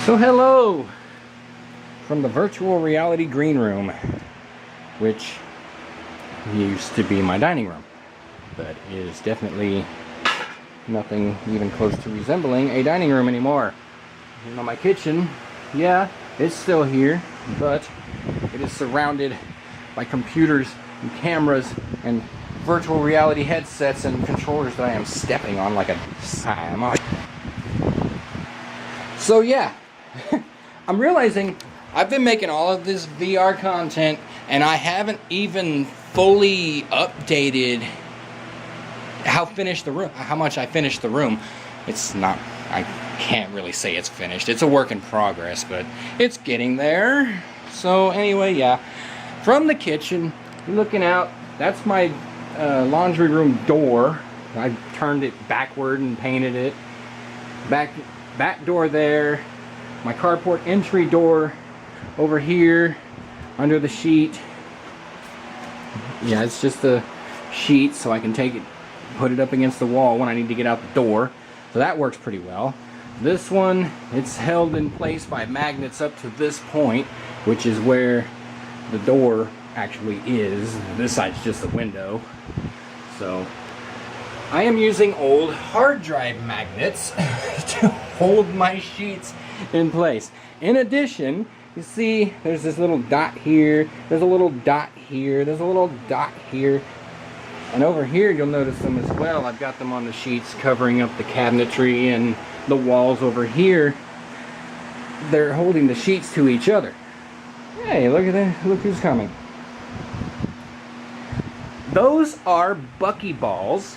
So hello from the virtual reality green room, which used to be my dining room, but is definitely nothing even close to resembling a dining room anymore. You know, my kitchen, yeah, it's still here, but it is surrounded by computers and cameras and virtual reality headsets and controllers that I am stepping on like a Sam. So yeah, I'm realizing I've been making all of this VR content and I haven't even fully updated how much I finished the room. It's not, I can't really say it's finished. It's a work in progress, but it's getting there. So anyway, yeah, from the kitchen, you're looking out, that's my laundry room door. I turned it backward and painted it. Back door there. My carport entry door over here under the sheet. Yeah, it's just a sheet so I can take it, put it up against the wall when I need to get out the door. So that works pretty well. This one, it's held in place by magnets up to this point, which is where the door actually is. This side's just a window. So I am using old hard drive magnets to hold my sheets in place. In addition, you see there's this little dot here, there's a little dot here, there's a little dot here, and over here you'll notice them as well. I've got them on the sheets covering up the cabinetry and the walls over here. They're holding the sheets to each other. Hey, look at that, look who's coming. Those are buckyballs,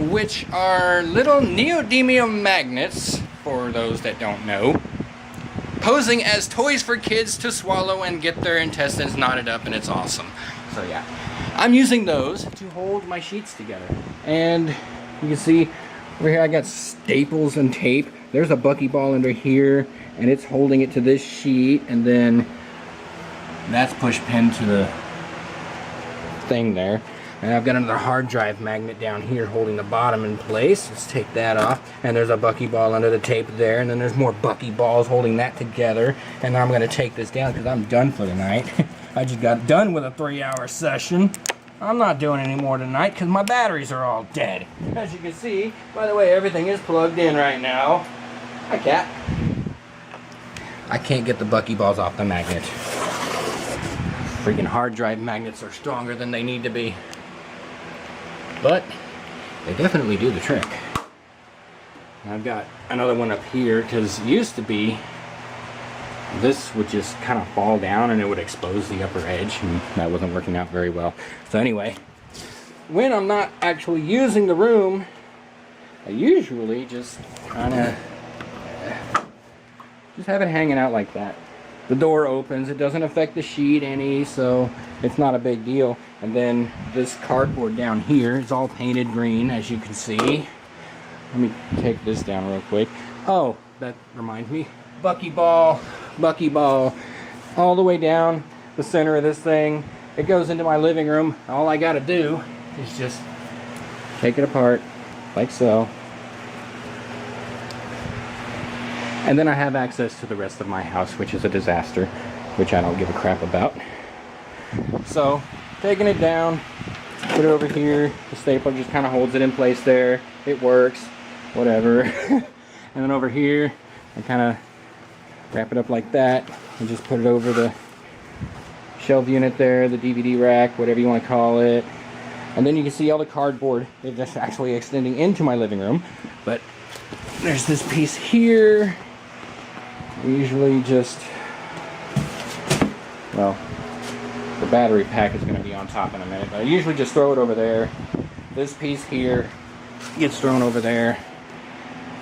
which are little neodymium magnets, for those that don't know, posing as toys for kids to swallow and get their intestines knotted up, and it's awesome. So yeah, I'm using those to hold my sheets together. And you can see over here I got staples and tape. There's a buckyball under here, and it's holding it to this sheet, and then that's push pinned to the thing there. And I've got another hard drive magnet down here holding the bottom in place. Let's take that off. And there's a buckyball under the tape there. And then there's more buckyballs holding that together. And now I'm going to take this down because I'm done for the night. I just got done with a 3-hour session. I'm not doing any more tonight because my batteries are all dead. As you can see, by the way, everything is plugged in right now. Hi, cat. I can't get the buckyballs off the magnet. Freaking hard drive magnets are stronger than they need to be. But they definitely do the trick. I've got another one up here because it used to be this would just kind of fall down and it would expose the upper edge, and that wasn't working out very well. So anyway, when I'm not actually using the room, I usually just kind of have it hanging out like that. The door opens, it doesn't affect the sheet any, so it's not a big deal. And then this cardboard down here is all painted green, as you can see. Let me take this down real quick. Oh, that reminds me. Buckyball, all the way down the center of this thing. It goes into my living room. All I gotta do is just take it apart, like so. And then I have access to the rest of my house, which is a disaster, which I don't give a crap about. So, taking it down, put it over here. The staple just kind of holds it in place there. It works, whatever. And then over here, I kind of wrap it up like that and just put it over the shelf unit there, the DVD rack, whatever you want to call it. And then you can see all the cardboard. It's just actually extending into my living room. But there's this piece here. We usually just, well, the battery pack is going to be on top in a minute, but I usually just throw it over there. This piece here gets thrown over there,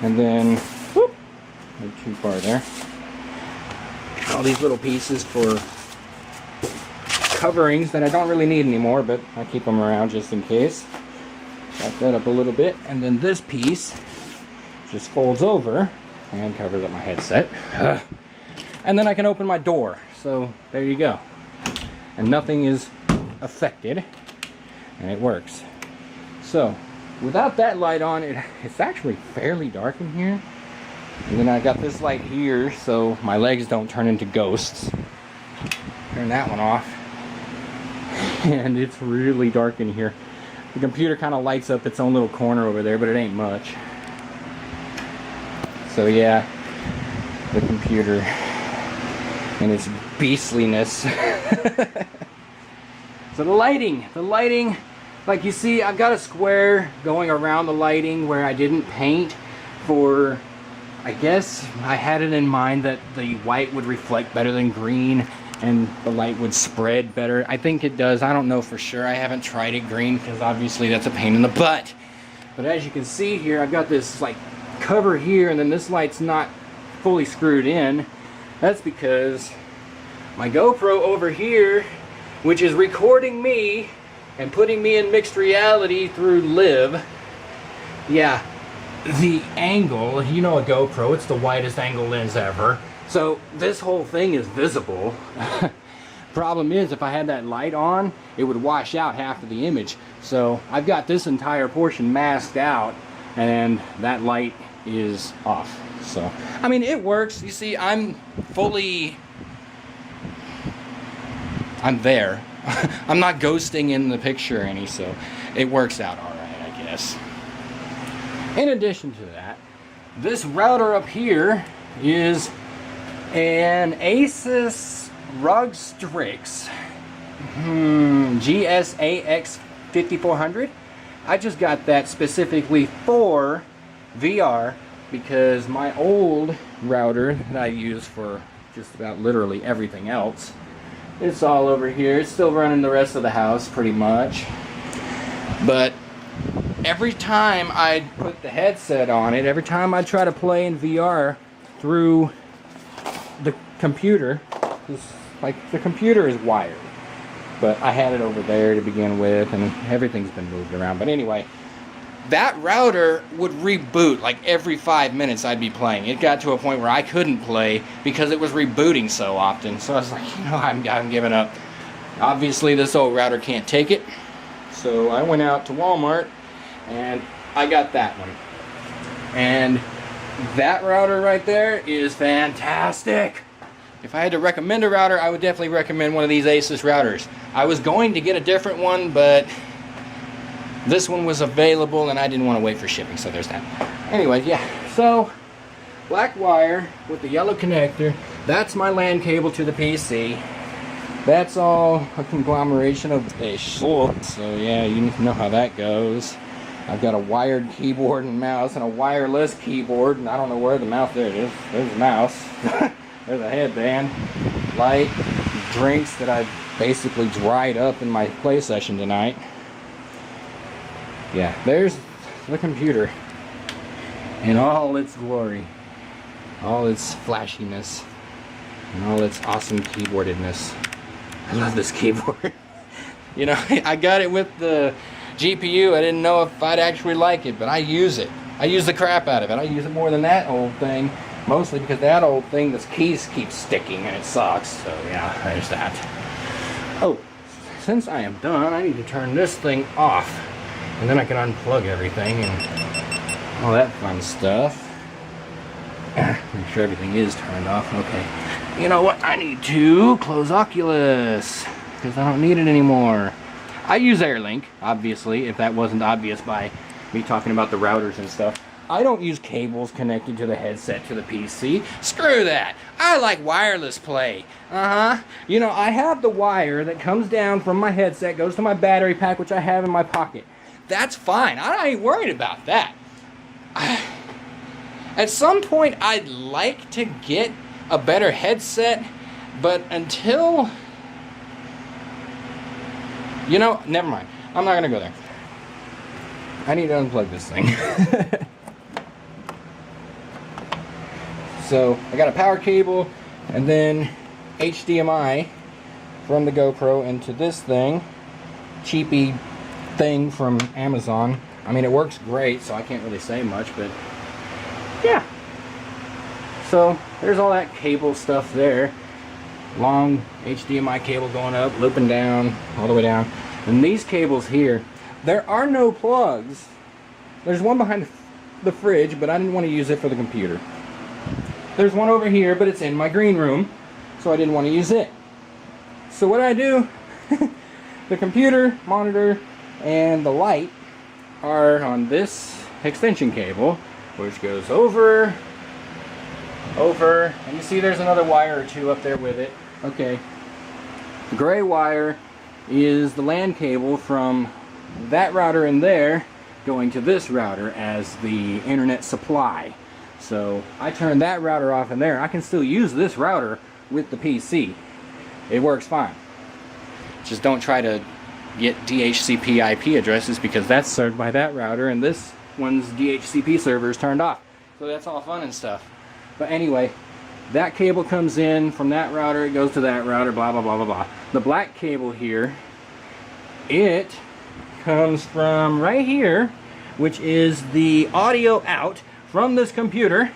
and then, whoop, not too far there. All these little pieces for coverings that I don't really need anymore, but I keep them around just in case. Back that up a little bit, and then this piece just folds over and covers up my headset. And then I can open my door. So there you go. And nothing is affected, and it works. So without that light on, it's actually fairly dark in here. And then I got this light here so my legs don't turn into ghosts. Turn that one off. And it's really dark in here. The computer kind of lights up its own little corner over there, but it ain't much. So yeah, the computer and its beastliness. So the lighting, like you see, I've got a square going around the lighting where I didn't paint for, I guess I had it in mind that the white would reflect better than green and the light would spread better. I think it does. I don't know for sure. I haven't tried it green because obviously that's a pain in the butt. But as you can see here, I've got this like cover here, and then this light's not fully screwed in. That's because my GoPro over here, which is recording me and putting me in mixed reality through Live. Yeah, the angle, you know a GoPro, it's the widest angle lens ever. So this whole thing is visible. Problem is, if I had that light on, it would wash out half of the image. So I've got this entire portion masked out and that light is off. So, I mean, it works. You see, I'm there. I'm not ghosting in the picture any, so it works out all right, I guess. In addition to that, this router up here is an Asus ROG Strix GSAX 5400. I just got that specifically for VR because my old router that I use for just about literally everything else, it's all over here. It's still running the rest of the house pretty much. But every time I put the headset on it, every time I try to play in VR through the computer, like the computer is wired. But I had it over there to begin with, and everything's been moved around. But anyway, that router would reboot like every 5 minutes I'd be playing. It got to a point where I couldn't play because it was rebooting so often. So I was like, you know, I'm giving up. Obviously, this old router can't take it. So I went out to Walmart and I got that one. And that router right there is fantastic. If I had to recommend a router, I would definitely recommend one of these Asus routers. I was going to get a different one, but this one was available and I didn't want to wait for shipping, so there's that. Anyway, yeah, so black wire with the yellow connector. That's my LAN cable to the PC. That's all a conglomeration of a short. So yeah, you know how that goes. I've got a wired keyboard and mouse and a wireless keyboard, and I don't know where the mouse, there it is. There's the mouse. There's a headband, light, drinks that I've basically dried up in my play session tonight. Yeah, there's the computer in all its glory, all its flashiness, and all its awesome keyboardedness. I love this keyboard. You know, I got it with the GPU. I didn't know if I'd actually like it, but I use it. I use the crap out of it. I use it more than that old thing, mostly because that old thing, the keys keep sticking and it sucks. So yeah, there's that. Oh, since I am done, I need to turn this thing off. And then I can unplug everything and all that fun stuff. Make sure everything is turned off. Okay. You know what? I need to close Oculus because I don't need it anymore. I use AirLink, obviously, if that wasn't obvious by me talking about the routers and stuff. I don't use cables connected to the headset to the PC. Screw that. I like wireless play. You know, I have the wire that comes down from my headset, goes to my battery pack, which I have in my pocket. That's fine. I ain't worried about that. At some point, I'd like to get a better headset, but until... You know, never mind. I'm not going to go there. I need to unplug this thing. So, I got a power cable, and then HDMI from the GoPro into this thing. Cheapy thing from Amazon. I mean, it works great, so I can't really say much, but yeah. So there's all that cable stuff there. Long HDMI cable going up, looping down, all the way down. And these cables here, there are no plugs. There's one behind the fridge, but I didn't want to use it for the computer. There's one over here, but it's in my green room, so I didn't want to use it. So what I do, the computer, monitor, and the light are on this extension cable, which goes over, and you see there's another wire or two up there with it. Okay, the gray wire is the LAN cable from that router in there going to this router as the internet supply. So I turned that router off in there. I can still use this router with the PC. It works fine. Just don't try to get DHCP IP addresses, because that's served by that router and this one's DHCP server is turned off. So that's all fun and stuff. But anyway, that cable comes in from that router, it goes to that router, blah blah blah blah blah. The black cable here, it comes from right here, which is the audio out from this computer.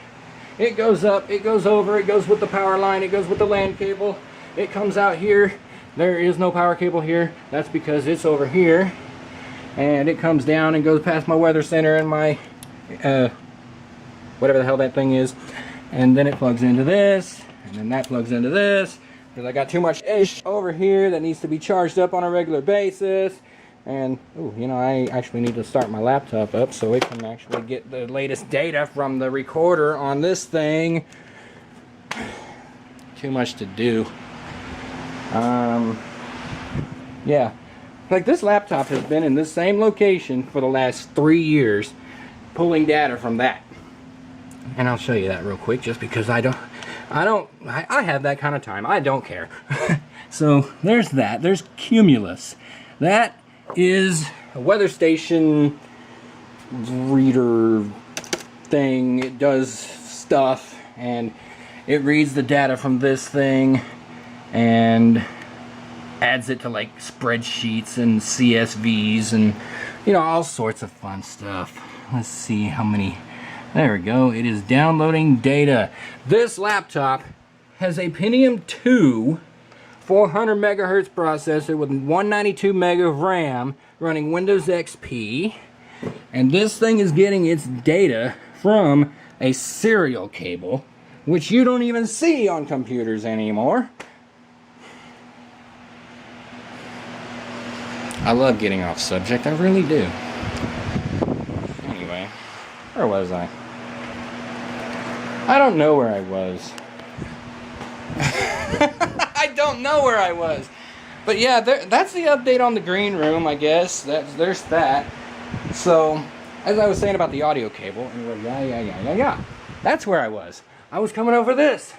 It goes up, it goes over, it goes with the power line, it goes with the LAN cable, it comes out here. There is no power cable here, that's because it's over here, and it comes down and goes past my weather center and my whatever the hell that thing is, and then it plugs into this, and then that plugs into this, because I got too much ish over here that needs to be charged up on a regular basis. And ooh, you know, I actually need to start my laptop up so it can actually get the latest data from the recorder on this thing. Too much to do. Yeah, like this laptop has been in this same location for the last 3 years, pulling data from that. And I'll show you that real quick, just because I have that kind of time. I don't care. So there's that. There's Cumulus. That is a weather station reader thing. It does stuff, and it reads the data from this thing and adds it to like spreadsheets and CSVs and, you know, all sorts of fun stuff. Let's see how many. There we go. It is downloading data. This laptop has a Pentium 2 400 megahertz processor with 192 meg of RAM running Windows XP, and this thing is getting its data from a serial cable, which you don't even see on computers anymore. I love getting off subject, I really do. Anyway, where was I? I don't know where I was. I don't know where I was. But yeah, that's the update on the green room, I guess. There's that. So, as I was saying about the audio cable, yeah. That's where I was. I was coming over this.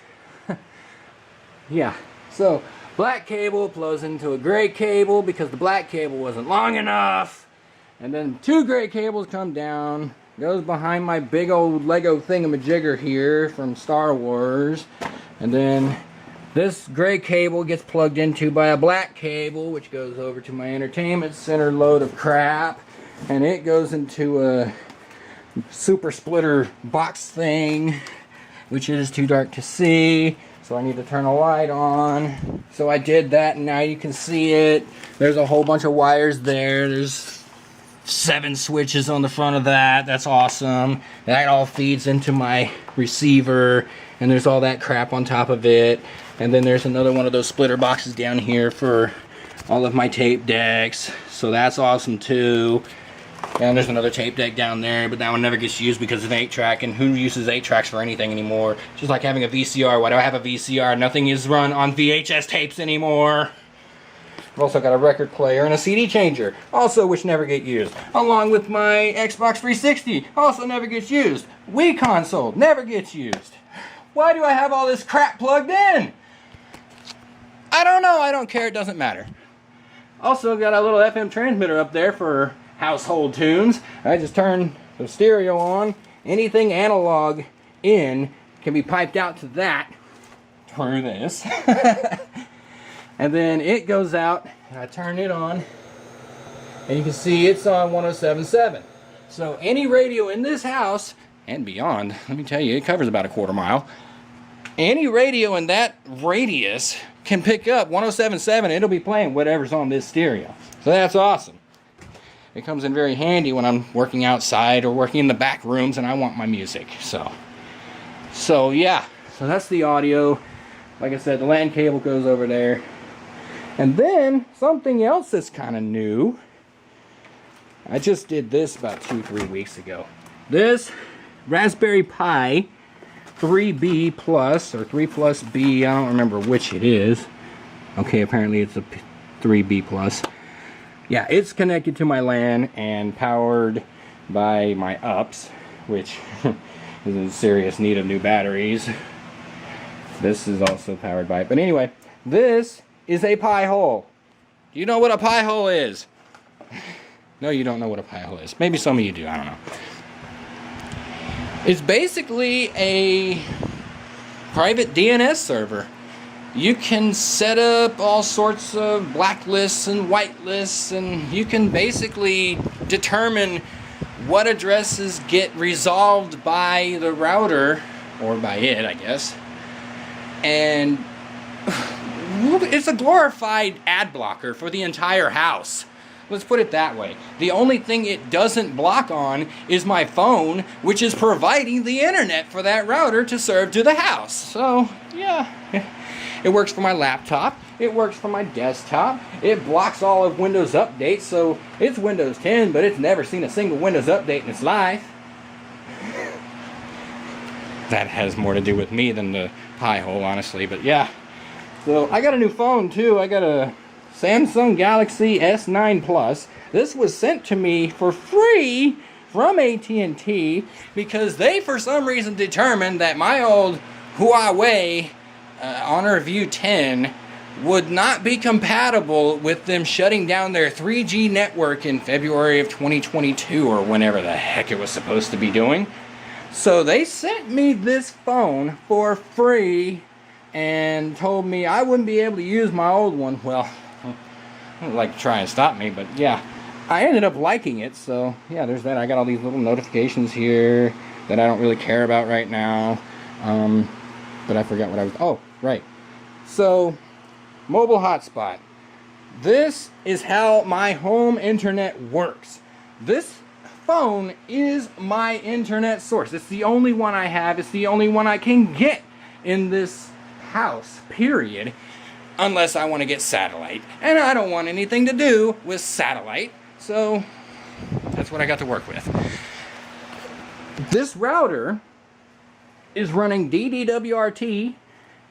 Yeah. So, black cable plugs into a gray cable because the black cable wasn't long enough. And then 2 gray cables come down, goes behind my big old Lego thingamajigger here from Star Wars. And then this gray cable gets plugged into by a black cable, which goes over to my entertainment center load of crap. And it goes into a super splitter box thing, which is too dark to see. So I need to turn a light on. So I did that, and now you can see it. There's a whole bunch of wires there. There's 7 switches on the front of that. That's awesome. That all feeds into my receiver, and there's all that crap on top of it. And then there's another one of those splitter boxes down here for all of my tape decks. So that's awesome too. And there's another tape deck down there, but that one never gets used because it's an 8-track, and who uses 8-tracks for anything anymore? Just like having a VCR. Why do I have a VCR? Nothing is run on VHS tapes anymore. I've also got a record player and a CD changer, also which never get used. Along with my Xbox 360, also never gets used. Wii console, never gets used. Why do I have all this crap plugged in? I don't know, I don't care, it doesn't matter. Also got a little FM transmitter up there for household tunes. I just turn the stereo on. Anything analog in can be piped out to that through this. And then it goes out, and I turn it on, and you can see it's on 107.7. So any radio in this house, and beyond, let me tell you, it covers about a quarter mile. Any radio in that radius can pick up 107.7, it'll be playing whatever's on this stereo. So that's awesome. It comes in very handy when I'm working outside or working in the back rooms and I want my music. So yeah. So that's the audio. Like I said, the LAN cable goes over there. And then something else that's kind of new. I just did this about 2-3 weeks ago. This Raspberry Pi 3B Plus or 3 Plus B, I don't remember which it is. Okay, apparently it's a 3B Plus. Yeah, it's connected to my LAN and powered by my UPS, which is in serious need of new batteries. This is also powered by it. But anyway, this is a Pi hole. Do you know what a Pi hole is? No, you don't know what a Pi hole is. Maybe some of you do, I don't know. It's basically a private DNS server. You can set up all sorts of blacklists and whitelists, and you can basically determine what addresses get resolved by the router, or by it, I guess. And it's a glorified ad blocker for the entire house. Let's put it that way. The only thing it doesn't block on is my phone, which is providing the internet for that router to serve to the house. So, yeah. It works for my laptop. It works for my desktop. It blocks all of Windows updates, so it's Windows 10, but it's never seen a single Windows update in its life. That has more to do with me than the Pi hole, honestly, but yeah. So, I got a new phone, too. I got a Samsung Galaxy S9 Plus. This was sent to me for free from AT&T because they, for some reason, determined that my old Huawei Honor View 10 would not be compatible with them shutting down their 3G network in February of 2022 or whenever the heck it was supposed to be doing. So they sent me this phone for free and told me I wouldn't be able to use my old one. Well, I don't like to try and stop me, but yeah, I ended up liking it. So yeah, there's that. I got all these little notifications here that I don't really care about right now. But I forgot what I was, oh, right. So, mobile hotspot. This is how my home internet works. This phone is my internet source. It's the only one I have. It's the only one I can get in this house, period. Unless I want to get satellite. And I don't want anything to do with satellite. So, that's what I got to work with. This router is running DDWRT,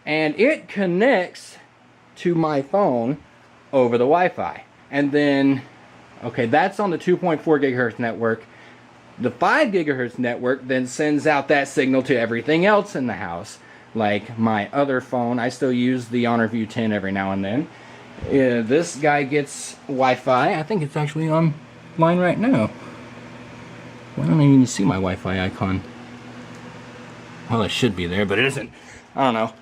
and it connects to my phone over the Wi-Fi. And then, okay, that's on the 2.4 gigahertz network. The 5 gigahertz network then sends out that signal to everything else in the house. Like my other phone, I still use the Honor View 10 every now and then. This guy gets Wi-Fi. I think it's actually online right now. Well, I don't even see my Wi-Fi icon. Well, it should be there, but it isn't. I don't know.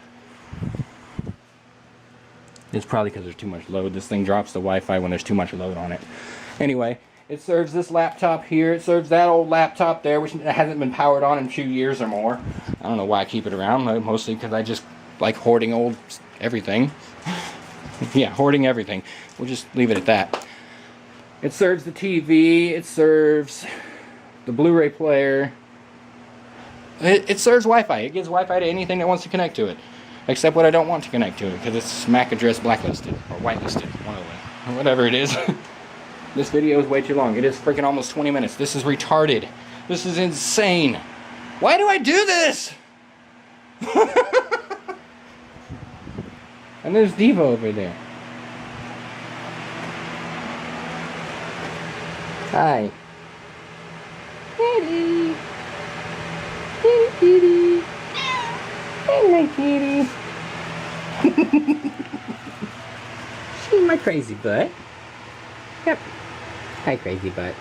It's probably because there's too much load. This thing drops the Wi-Fi when there's too much load on it. Anyway, it serves this laptop here. It serves that old laptop there, which hasn't been powered on in a few years or more. I don't know why I keep it around. Mostly because I just like hoarding old everything. Yeah, hoarding everything. We'll just leave it at that. It serves the TV. It serves the Blu-ray player. It serves Wi-Fi. It gives Wi-Fi to anything that wants to connect to it. Except what I don't want to connect to it, because it's MAC address blacklisted, or whitelisted, one of them. Whatever it is. This video is way too long. It is freaking almost 20 minutes. This is retarded. This is insane. Why do I do this? And there's Devo over there. Hi. Kitty. Kitty. Hello, kitty. She's my crazy butt. Yep. Hi, crazy butt.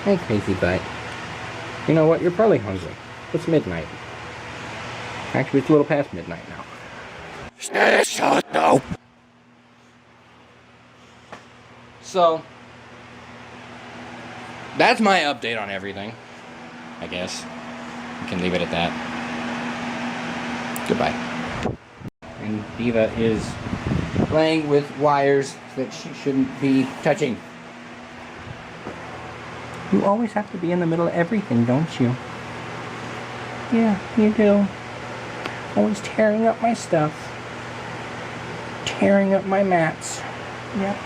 Hi, crazy butt. You know what? You're probably hungry. It's midnight. Actually, it's a little past midnight now. Shut up. So, that's my update on everything, I guess. We can leave it at that. Goodbye. And Diva is playing with wires that she shouldn't be touching. You always have to be in the middle of everything, don't you? Yeah, you do. Always tearing up my stuff. Tearing up my mats. Yep.